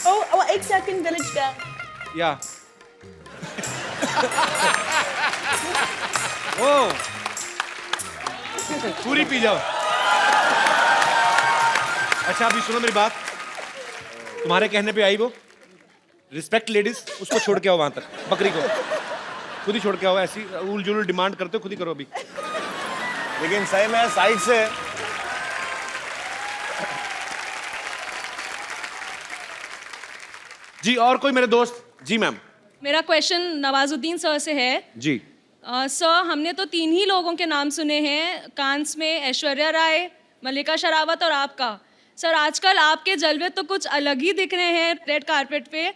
Oh, एक second, village girl. या ओ पूरी पी जाओ। अच्छा अभी सुनो मेरी बात, तुम्हारे कहने पे आई वो, रिस्पेक्ट लेडीज, उसको छोड़ के आओ वहां तक, बकरी को खुद ही छोड़ के आओ। ऐसी उल जुल डिमांड करते हो, खुद ही करो अभी। लेकिन सही में साइड से जी और कोई मेरे दोस्त? जी मैम। मेरा क्वेश्चन नवाजुद्दीन सर से है। जी सर, हमने तो 3 ही लोगों के नाम सुने हैं कांस में, ऐश्वर्या राय, मल्लिका शेरावत और आपका। सर आजकल आपके जलवे तो कुछ अलग ही दिख रहे हैं रेड कारपेट पे।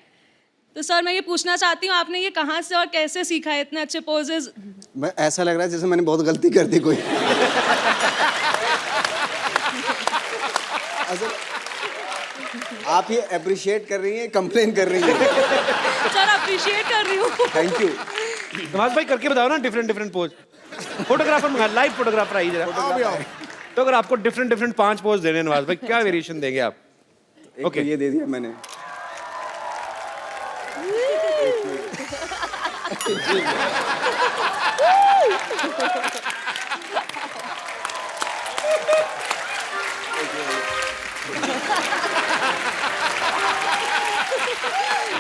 तो सर मैं ये पूछना चाहती हूँ, आपने ये कहाँ से और कैसे सीखा है इतने अच्छे पोजेज? मैं ऐसा लग रहा है जैसे मैंने बहुत गलती कर दी कोई। असल आप ये अप्रिशिएट कर रही हैं, कंप्लेन कर रही हैं? सर अप्रिशिएट कर रही हूँ। Thank you. नवाज भाई करके बताओ ना डिफरेंट पोज। फोटोग्राफर मंगा, लाइव फोटोग्राफर आइए जरा। तो अगर आपको डिफरेंट 5 पोज देने नवाज भाई, क्या वेरिएशन देंगे आप? ओके ये दे दिया मैंने।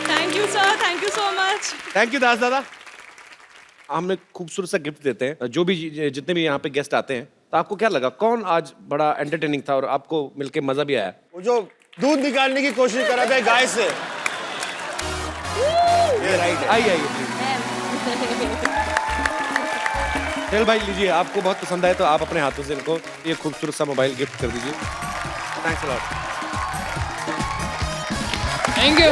Thank you sir, thank you so much. Thank you Das दादा। हम एक खूबसूरत सा गिफ्ट देते हैं जो भी जितने भी यहाँ पे गेस्ट आते हैं। तो आपको क्या लगा, कौन आज बड़ा एंटरटेनिंग था और आपको मिलके मजा भी आया? वो जो दूध निकालने की कोशिश कर रहा था गाय से। ये राइट है। आइए चल भाई लीजिए, आपको बहुत पसंद आए तो आप अपने हाथों से इनको ये खूबसूरत सा मोबाइल गिफ्ट कर दीजिए। Thanks a lot. Thank you.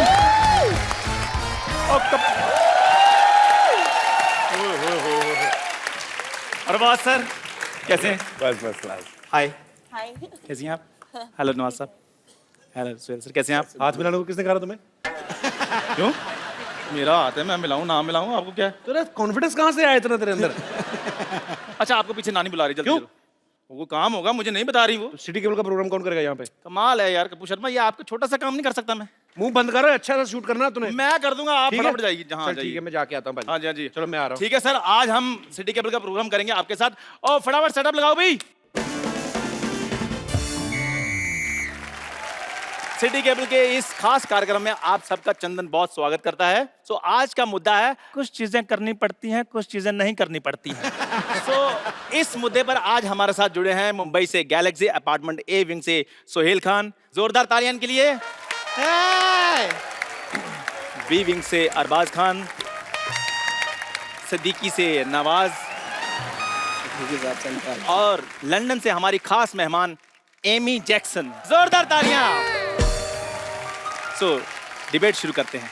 Arbaaz sir कैसे हैं? बस हाय, Hi. कैसी हैं आप? हेलो नवाज साहब। हेलो सुहेल सर, कैसे हैं आप? हाथ मिलाने को किसने कहा तुम्हें? क्यों? मेरा हाथ है, मैं मिलाऊं ना मिलाऊं, आपको क्या है? तेरा कॉन्फिडेंस कहाँ से आया इतना तेरे अंदर? अच्छा आपको पीछे नानी बुला रही, जल्दी क्यों? चलो। वो काम होगा, मुझे नहीं बता रही वो। तो सिटी केबल का प्रोग्राम कौन करेगा यहाँ पे? कमाल है यार कपूर शर्मा, ये आपका छोटा सा काम नहीं कर सकता मैं? मुंह बंद करो, अच्छा सा शूट करना तूने। मैं कर दूंगा, आप ठीक है? फटाफट जाइए जहाँ चल जाइए। ठीक है, मैं जाके आता हूँ पहले। हाँ जी हाँ जी, चलो मैं आ रहा हूँ। ठीक है सर, आज हम सिटी केबल का प्रोग्राम करेंगे आपके साथ, और फटाफट सेटअप लगाओ भाई। सिटी केबल के इस खास कार्यक्रम में आप सबका चंदन बहुत स्वागत करता है। सो आज का मुद्दा है, कुछ चीजें करनी पड़ती हैं, कुछ चीजें नहीं करनी पड़ती हैं। सो इस मुद्दे पर आज हमारे साथ जुड़े हैं मुंबई से गैलेक्सी अपार्टमेंट ए विंग से सोहेल खान, जोरदार तालियां इनके लिए। बी विंग से अरबाज खान, सिद्दीकी से नवाज, और लंदन से हमारी खास मेहमान एमी जैक्सन। जोरदार तालियां। सो डिबेट शुरू करते हैं।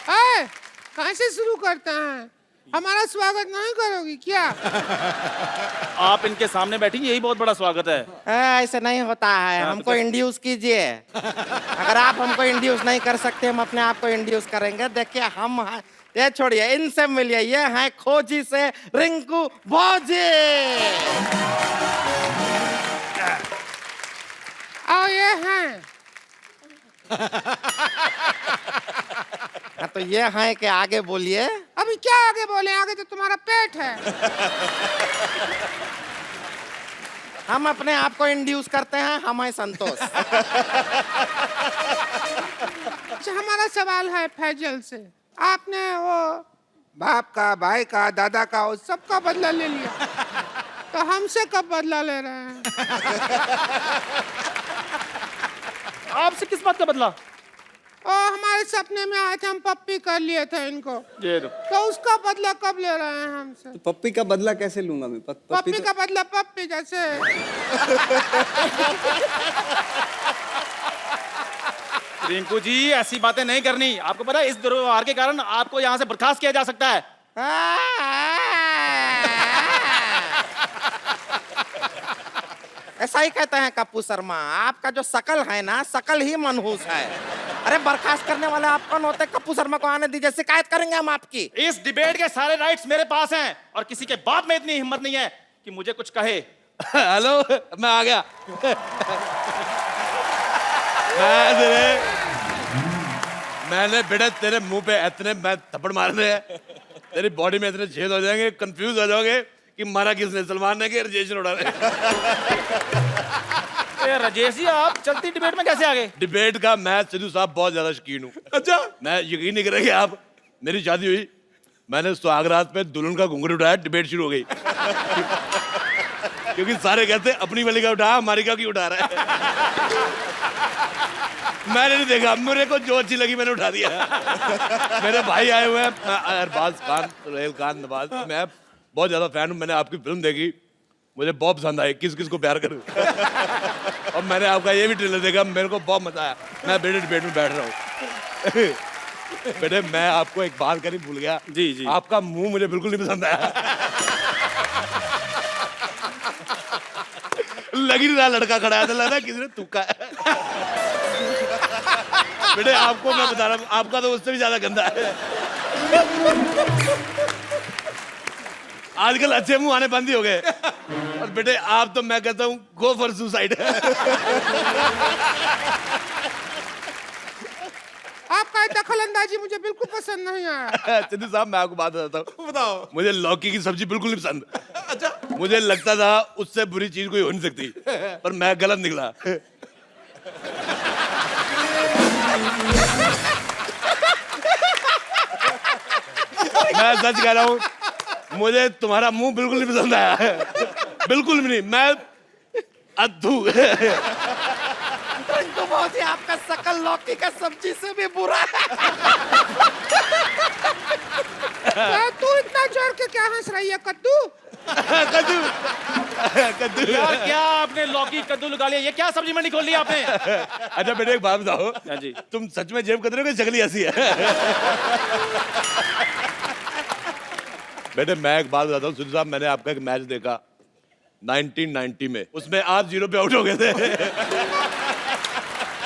कहाँ से शुरू करते हैं? हमारा स्वागत नहीं करोगी क्या? आप इनके सामने बैठी, यही बहुत बड़ा स्वागत है। ऐसा नहीं होता है, हमको इंड्यूस कीजिए। अगर आप हमको इंड्यूस नहीं कर सकते, हम अपने आप को इंड्यूस करेंगे। देखिए हम ये छोड़िए, इनसे मिलिए, ये हैं खोजी से रिंकू भौजी। और ये हैं हाँ, तो ये हैं कि आगे बोलिए। अभी क्या आगे बोले, आगे तो तुम्हारा पेट है। हम अपने आप को इंड्यूस करते हैं, हम हैं संतोष। हमारा सवाल है फैजल से। आपने वो बाप का, भाई का, दादा का, वो सबका बदला ले लिया, तो हमसे कब बदला ले रहे हैं? आपसे किस बात का बदला? ओ हमारे सपने में आए थे, हम पप्पी कर लिए थे इनको, ये तो उसका बदला कब ले रहे हैं हमसे? तो पप्पी का बदला कैसे लूंगा मैं? पप्पी का बदला पप्पी जैसे। रिंकू जी ऐसी बातें नहीं करनी। आपको पता है इस दुर्व्यवहार के कारण आपको यहाँ से बर्खास्त किया जा सकता है। ऐसा ही कहते हैं कप्पू शर्मा, आपका जो शकल है ना, शकल ही मनहूस है। अरे बर्खास्त करने वाले आप कौन होते? कप्पू शर्मा को आने दीजिए, शिकायत करेंगे हम आपकी। इस डिबेट के सारे राइट्स मेरे पास हैं और किसी के बाप में इतनी हिम्मत नहीं है कि मुझे कुछ कहे। हेलो, मैं आ गया। मैंने बेटा तेरे मुंह पे इतने मैं थप्पड़ मारने हैं, तेरी बॉडी में इतने छेद हो जाएंगे, कंफ्यूज हो जाओगे कि मारा किसने, सलमान ने कि राजेश उड़ा रहे। राजेश जी आप चलती डिबेट में कैसे आ गए? डिबेट का मैं सिद्धू साहब बहुत ज्यादा शौकीन हूँ। अच्छा, मैं यकीन नहीं करेंगे आप, मेरी शादी हुई, मैंने सुहागरात पे दुल्हन का घुंघरू उठाया, डिबेट शुरू हो गई। क्योंकि सारे कहते अपनी वाली का उठा, हमारी का क्यों उठा रहा है। मैंने नहीं देखा, मेरे को जो अच्छी लगी मैंने उठा दिया। मेरे भाई आए हुए हैं, अरबाज खान, सुहेल खान, नवाज, मैं बहुत ज्यादा फैन हूँ। मैंने आपकी फिल्म देखी, मुझे बहुत पसंद आई, किस किस को प्यार करूं। और मैंने आपका ये भी ट्रेलर देखा, मेरे को बहुत मजा आया। मैं बेटे डिबेट में बैठ रहा हूँ। बेटे मैं आपको एक बात करी भूल गया। जी जी। आपका मुंह मुझे बिल्कुल नहीं पसंद आया। लग ही नहीं रहा लड़का खड़ा है, तो लग रहा है किसी ने तुक्का है। बेटे आपको मैं बता रहा हूँ, आपका तो उससे भी ज्यादा गंदा है। आजकल अच्छे मुंह आने बंद ही हो गए। और बेटे आप तो मैं कहता हूँ गो फॉर सुसाइड। आपका दखल अंदाजी मुझे बिल्कुल पसंद नहीं आया। सिद्धू साहब मैं आपको बात बताता हूँ। बताओ। मुझे लौकी की सब्जी बिल्कुल नहीं पसंद। अच्छा। मुझे लगता था उससे बुरी चीज कोई हो नहीं सकती, पर मैं गलत निकला। मैं सच कह रहा हूँ, मुझे तुम्हारा मुंह बिल्कुल नहीं पसंद आया। बिल्कुल भी नहीं, मैं अद्भु। तो बहुत ही आपका शकल लौकी का सब्जी से भी बुरा है। तू इतना जोर के क्या हंस रही है कद्दू? कद्दू। कद्दू। यार क्या आपने लौकी कद्दू लगा लिया? ये क्या सब्जी मंडी खोल ली आपने? अच्छा बेटे एक बात बताओ। हाँ जी। तुम सच में जेब कतरे की शक्ल ही ऐसी है? बेटे मैं एक बात बताता हूँ सिद्धू साहब, मैंने आपका एक मैच देखा 1990 में, उसमें आप 0 पे आउट हो गए थे।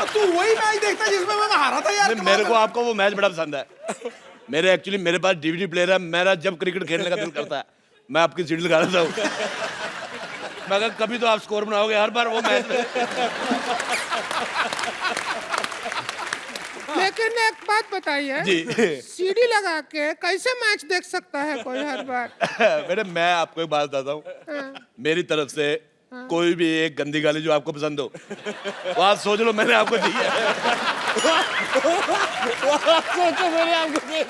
तू वही मैच देखता जिसमें मैं हारा था यार। मेरे को आपका वो मैच बड़ा पसंद है। मेरे पास डीवीडी प्लेयर है, मेरा जब क्रिकेट खेलने का दिल करता है मैं आपकी सीडी लगा देता हूँ। मैं कहा कभी तो आप स्कोर बनाओगे हर बार वो मैच में। लेकिन एक बात बताइए जी। सीडी लगा के कैसे मैच देख सकता है कोई हर बार? बेटे मैं आपको एक बात बताता हूँ, मेरी तरफ से कोई भी एक गंदी गाली जो आपको पसंद हो वो आप सोच लो मैंने आपको दी है। सोचो मैंने आपको दी है।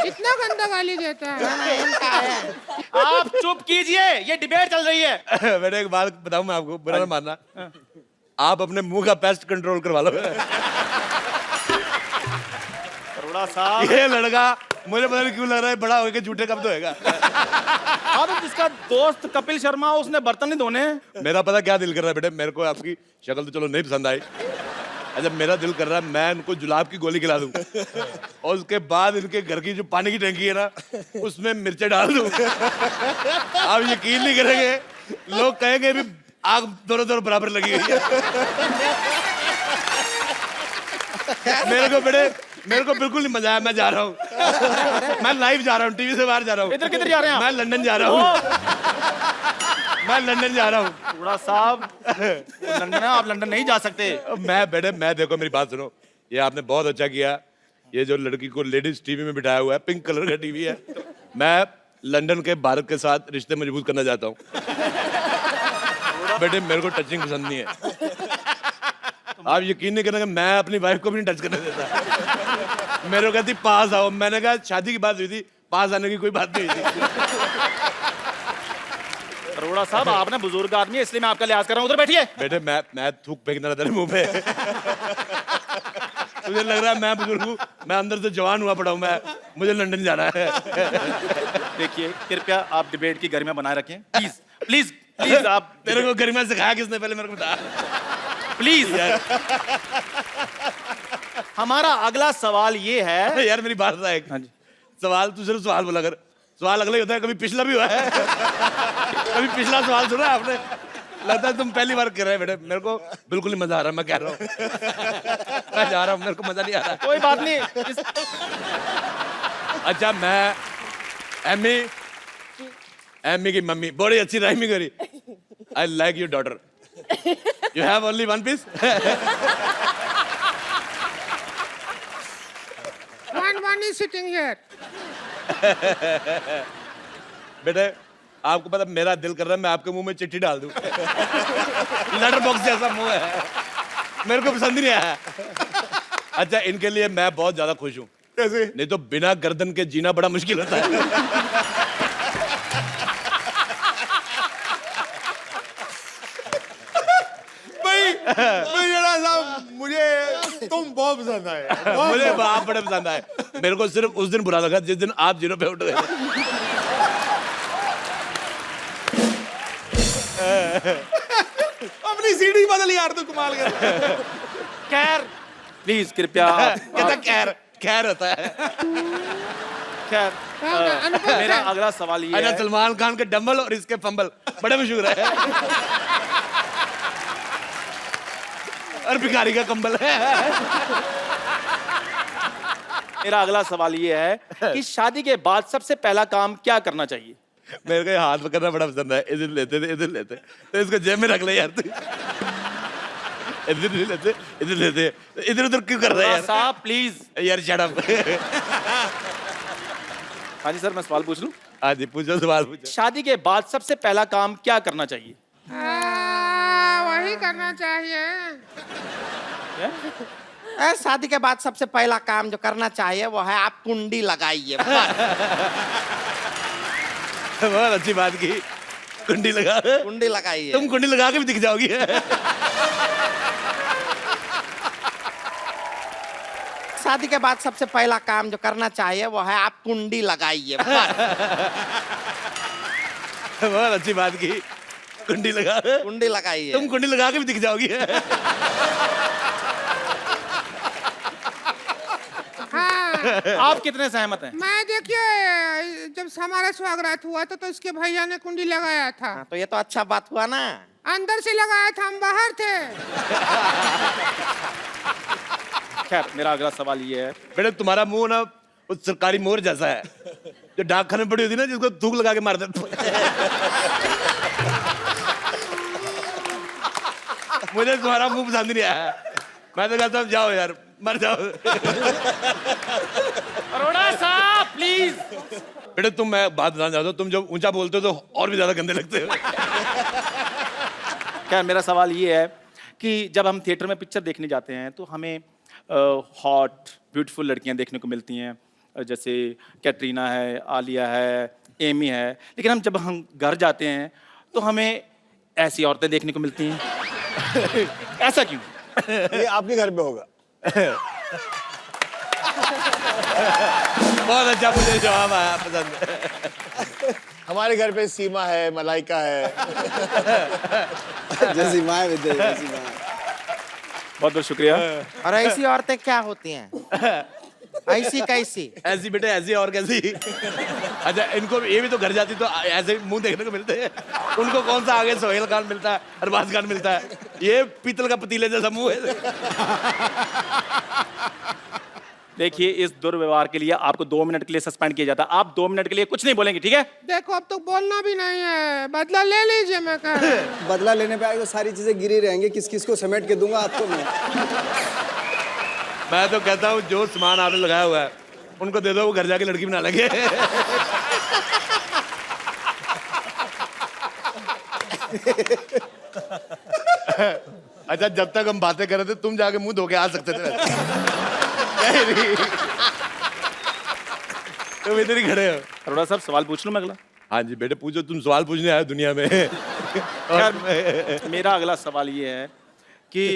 इतना गंदा गाली देता है। आप चुप कीजिए, ये डिबेट चल रही है। बेटे एक बात बताऊं मैं आपको, बुरा ना मानना, आप अपने मुंह का पेस्ट कंट्रोल करवा लो। साहब ये लड़का मुझे पता नहीं क्यों लग रहा है बड़ा होके झूठे कब तो होएगा। हाँ तो जिसका दोस्त कपिल शर्मा उसने बर्तन नहीं धोने। मेरा पता क्या दिल कर रहा है बेटे, मेरे को आपकी शक्ल तो चलो नहीं पसंद आई, अच्छा मेरा दिल कर रहा है मैं इनको जुलाब की गोली खिला दूं और उसके बाद इनके घर की जो पानी की टंकी है ना उसमें मिर्चे डाल दूं। आप यकीन नहीं करेंगे, लोग कहेंगे भी आग दोनों दोनों बराबर लगी हुई है। मेरे को बिल्कुल नहीं मजा आया, मैं जा रहा हूँ। मैं लाइव जा रहा हूँ, टीवी से बाहर जा रहा हूँ। इधर किधर जा रहे हैं? मैं लंदन जा रहा हूँ। मैं लंदन जा रहा हूँ। बड़ा साहब लंदन है, आप लंदन नहीं जा सकते। मैं देखो मेरी बात सुनो, ये आपने बहुत अच्छा किया, ये जो लड़की को लेडीज टीवी में बिठाया हुआ है, पिंक कलर का टीवी है, मैं लंदन के भारत के साथ रिश्ते मजबूत करना चाहता हूँ। बेटे मेरे को टचिंग पसंद नहीं है। तो आप यकीन नहीं करेंगे, मैं अपनी वाइफ को भी नहीं टच करने देता। मेरे को कहती पास आओ, मैंने कहा शादी की बात हुई थी, पास आने की कोई बात नहीं हुई थी। अरोड़ा साहब, आपने बुजुर्ग आदमी है इसलिए मैं आपका लिहाज कर रहा हूँ, उधर बैठिए। बेटे मैं थूक फेंकना था तेरे मुंह पे। मुझे लग रहा है मैं बुजुर्ग हूँ, मैं अंदर से जवान हुआ पड़ा हूँ, मुझे लंदन जाना है। देखिए कृपया आप डिबेट की गरिमा बनाए रखें, प्लीज प्लीज प्लीज। आप तेरे को गरिमा सिखाया किसने, पहले मेरे को बता प्लीज यार। हमारा अगला सवाल ये है यार, मेरी बात है। हाँ जी, सवाल तू सिर्फ सवाल बोला कर, सवाल अगले होता है। कभी पिछला भी हुआ है? कभी पिछला सवाल सुना है आपने? लगता है तुम पहली बार कर रहे हैं बेटे। मेरे को बिल्कुल नहीं मजा आ रहा, मैं कह रहा हूँ। मैं जा रहा हूँ, मेरे को मजा नहीं आ रहा। कोई बात नहीं। अच्छा, मैं एमी की मम्मी बड़ी अच्छी राइमिंग करी। I like your daughter, you have only one piece. One is sitting here. बेटे, आपको पता मेरा दिल कर रहा है मैं आपके मुंह में चिट्ठी डाल दूं। लेटर बॉक्स जैसा मुंह है, मेरे को पसंद ही नहीं आया। अच्छा, इनके लिए मैं बहुत ज्यादा खुश हूँ। कैसे? नहीं तो बिना गर्दन के जीना बड़ा मुश्किल होता है। मुझे तुम बहुत पसंद आए। मुझे आप बड़े पसंद आए। मेरे को सिर्फ उस दिन बुरा लगा जिस दिन आप जीरो पे उठ गए। अपनी सीढ़ी बदल यार, तू कमाल कर। खैर प्लीज कृपया। कहता खैर होता है। खैर मेरा अगला सवाल ये है, सलमान खान के डंबल और इसके फंबल बड़े मशहूर है। और भिखारी का कंबल है। मेरा अगला सवाल ये है कि शादी के बाद सबसे पहला काम क्या करना चाहिए? मेरे को ये हाथ पकड़ना बड़ा पसंद है। इधर लेते तो इसको जेब में रख ले यार तू। इधर नहीं लेते, इधर लेते, इधर उधर क्यों कर रहा है यार? साहब प्लीज यार शट अप। हाँ जी सर, मैं सवाल पूछ लूं? हाँ जी, पूछो सवाल पूछो। शादी के बाद सबसे पहला काम क्या करना चाहिए? वही करना चाहिए। शादी के बाद सबसे पहला काम जो करना चाहिए वो है आप कुंडी लगाइए। बहुत अच्छी बात की, कुंडी लगाइए। तुम कुंडी लगा के भी दिख जाओगी। शादी के बाद सबसे पहला काम जो करना चाहिए वो है आप कुंडी लगाइए। बहुत अच्छी बात की, कुंडी लगाइए। तुम कुंडी लगा के भी दिख जाओगी। आप कितने सहमत हैं? मैं देखिए, जब हमारा स्वागत हुआ तो इसके भैया ने कुंडी लगाया था। तो ये तो अच्छा बात हुआ ना। अंदर से लगाया था, हम बाहर थे। खैर मेरा अगला सवाल ये है, बेटे तुम्हारा मुंह ना उस सरकारी मोर जैसा है जो डाकखाने में पड़ी होती ना, जिसको थूक लगा के मार देते। मुझे तुम्हारा मुंह पसंद नहीं आया। मैं तो कहता हूँ जाओ यार, मर जाओ। अरोड़ा साहब प्लीज। बेटे तुम, मैं बात बताना चाहता हूँ, तुम जब ऊंचा बोलते हो तो और भी ज्यादा गंदे लगते हो। क्या मेरा सवाल ये है कि जब हम थिएटर में पिक्चर देखने जाते हैं तो हमें हॉट ब्यूटीफुल लड़कियां देखने को मिलती हैं, जैसे कैटरीना है, आलिया है, एमी है, लेकिन जब हम घर जाते हैं तो हमें ऐसी औरतें देखने को मिलती हैं। ऐसा क्यों? ये आपके घर पे होगा। बहुत अच्छा, मुझे जवाब आया, पसंद है। हमारे घर पे सीमा है, मलाइका है। जैसी माँ विद्या, जैसी माँ। बहुत बहुत शुक्रिया। और ऐसी औरतें क्या होती हैं? ऐसी कैसी? ऐसी बेटे, ऐसी और कैसी? अच्छा, इनको ये भी तो घर जाती तो ऐसे मुंह देखने को मिलते हैं। उनको कौन सा आगे सोहेल खान मिलता है, अरबाज खान मिलता है, ये पीतल का पतीले जैसा मुंह है। देखिए, इस दुर्व्यवहार के लिए आपको 2 मिनट के लिए सस्पेंड किया जाता है। आप 2 मिनट के लिए कुछ नहीं बोलेंगे, ठीक है? देखो, अब तो बोलना भी नहीं है, बदला ले लीजिए। मैं कह रहा हूं। बदला लेने पे आएगा, सारी चीजें गिरी रहेंगी, किस किस को समेट के दूंगा आपको मैं तो कहता हूँ जो सामान आपने लगाया हुआ है उनको दे दो, वो घर जाके लड़की बना लेंगे। अच्छा जब तक हम बातें कर रहे थे तुम जाके मुंह धो के आ सकते थे तुम इधर ही खड़े हो। अरोड़ा साहब सवाल पूछ लूं मैं अगला? हाँ जी बेटे पूछो, तुम सवाल पूछने आए हो दुनिया में। खैर मेरा अगला सवाल ये है कि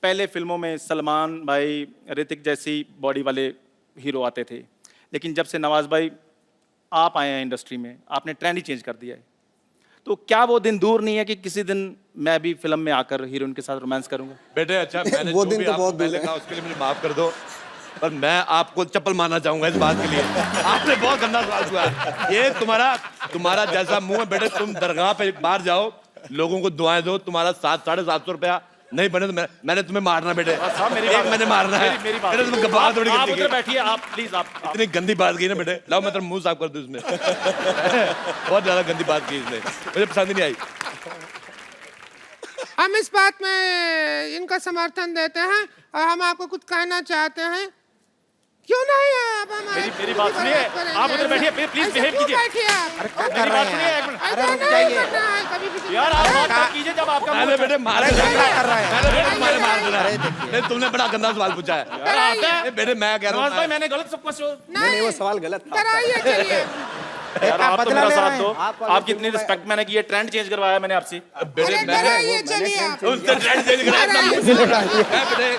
पहले फिल्मों में सलमान भाई, ऋतिक जैसी बॉडी वाले हीरो आते थे, लेकिन जब से नवाज भाई आप आए हैं इंडस्ट्री में, आपने ट्रेंड ही चेंज कर दिया है। तो क्या वो दिन दूर नहीं है कि किसी दिन मैं भी फिल्म में आकर हीरोइन के साथ रोमांस करूंगा? बेटे अच्छा मैंने वो जो दिन भी तो आपको बहुत दूर पहले है। कहा उसके लिए मुझे माफ कर दो, पर मैं आपको चप्पल मारना चाहूंगा इस बात के लिए। आपने बहुत गंदा सवाल हुआ है। ये तुम्हारा जैसा मुंह है बेटे, तुम दरगाह पे बाहर जाओ, लोगों को दुआएं दो, तुम्हारा 700-750 रुपया नहीं बने तो मैंने तुम्हें मारना बेटे। साहब मेरी एक बात- मैंने मारना है। मेरी बात- बेटे, तुम बात थोड़ी आप करनी उधर है। बैठिए, आप प्लीज आप इतनी गंदी बात की ना बेटे, लाओ मैं तेरा मुंह साफ कर दूं इसमें। बहुत ज्यादा गंदी बात की इसने, मुझे पसंद ही नहीं आई। हम इस बात में इनका समर्थन देते हैं और हम आपको कुछ कहना चाहते हैं। क्यों नहीं आप हमारी मेरी बात सुनिए, आप उधर बैठिए, प्लीज बिहेव कीजिए। बैठिए आप। मेरी बात सुनिए एक मिनट। ऐसा नहीं करना है कभी भी। यार आप बात मत कीजिए जब आपका मैंने मुंह- बेटे मारा कर रहा है। मैंने बेटे तुम्हारे मार देना है। नहीं, तुमने बड़ा गंदा सवाल पूछा है। यार आता है। ए, बेटे मैं कह रहा नवाज भाई हूँ मैंने गलत सब कुछ नहीं वो सवाल गलत था। कराइए चलिए। यार आप तो बदला मेरा ले साथ रहे दो। हैं। आप अगर आपकी इतनी रिस्पेक्ट मैंने की है, ट्रेंड चेंज करवाया मैंने आपसे। बेटे अरे मैं कराइए चलिए आप। उससे ट्रेंड चेंज करा बेटे।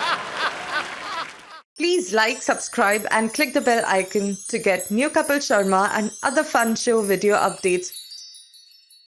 Please like, subscribe and click the bell icon to get new Kapil Sharma and other fun show video updates